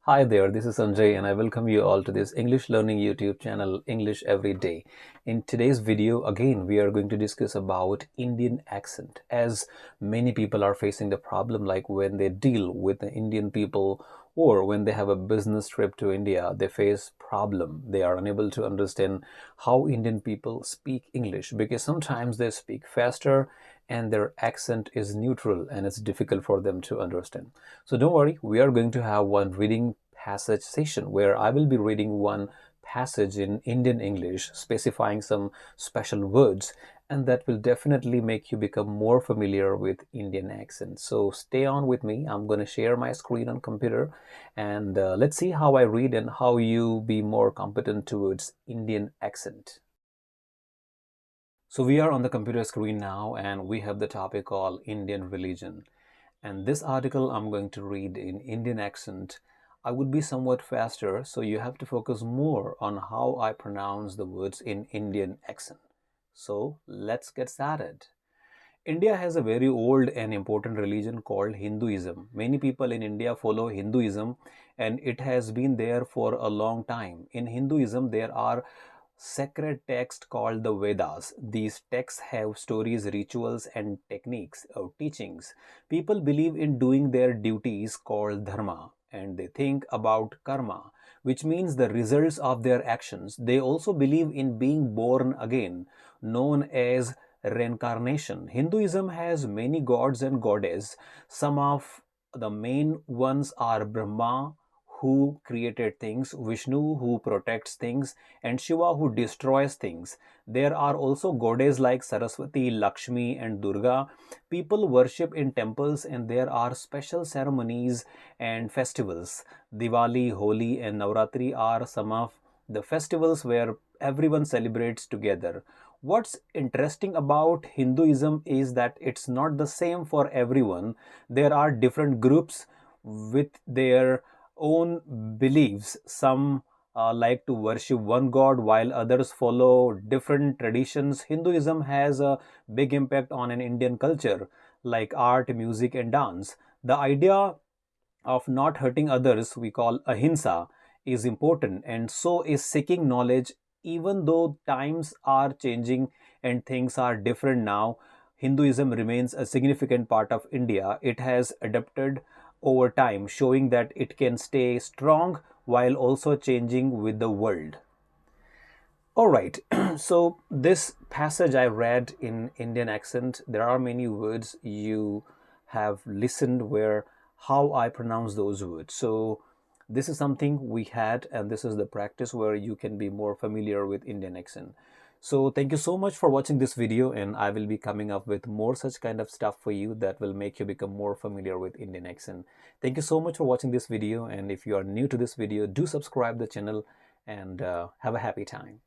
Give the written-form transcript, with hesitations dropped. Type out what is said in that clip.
Hi there, this is Sanjay and I welcome you all to this English learning YouTube channel, English Every Day. In today's video, again, we are going to discuss about Indian accent, as many people are facing the problem like when they deal with the Indian people or when they have a business trip to India, they face problem. They are unable to understand how Indian people speak English because sometimes they speak faster and their accent is neutral and it's difficult for them to understand. So don't worry, we are going to have one reading passage session where I will be reading one passage in Indian English, specifying some special words, and that will definitely make you become more familiar with Indian accent. So stay on with me. I'm going to share my screen on computer and let's see how I read and how you be more competent towards Indian accent. So we are on the computer screen now and we have the topic called Indian religion. And this article I'm going to read in Indian accent. I would be somewhat faster, so you have to focus more on how I pronounce the words in Indian accent. So let's get started. India has a very old and important religion called Hinduism. Many people in India follow Hinduism and it has been there for a long time. In Hinduism, there are sacred texts called the Vedas. These texts have stories, rituals, and techniques or teachings. People believe in doing their duties called dharma and they think about karma, which means the results of their actions. They also believe in being born again, known as reincarnation. Hinduism has many gods and goddesses. Some of the main ones are Brahma, who created things, Vishnu, who protects things, and Shiva, who destroys things. There are also goddesses like Saraswati, Lakshmi, and Durga. People worship in temples, and there are special ceremonies and festivals. Diwali, Holi, and Navratri are some of the festivals where everyone celebrates together. What's interesting about Hinduism is that it's not the same for everyone. There are different groups with their own beliefs. Some like to worship one god while others follow different traditions. Hinduism has a big impact on an Indian culture like art, music, and dance. The idea of not hurting others, we call ahimsa, is important, and so is seeking knowledge. Even though times are changing and things are different now, Hinduism remains a significant part of India. It has adapted over time, showing that it can stay strong while also changing with the world. All right, so this passage I read in Indian accent, there are many words you have listened where how I pronounce those words. So this is something we had, and this is the practice where you can be more familiar with Indian accent. So thank you so much for watching this video, and I will be coming up with more such kind of stuff for you that will make you become more familiar with Indian accent. Thank you so much for watching this video, and if you are new to this video, do subscribe the channel and have a happy time.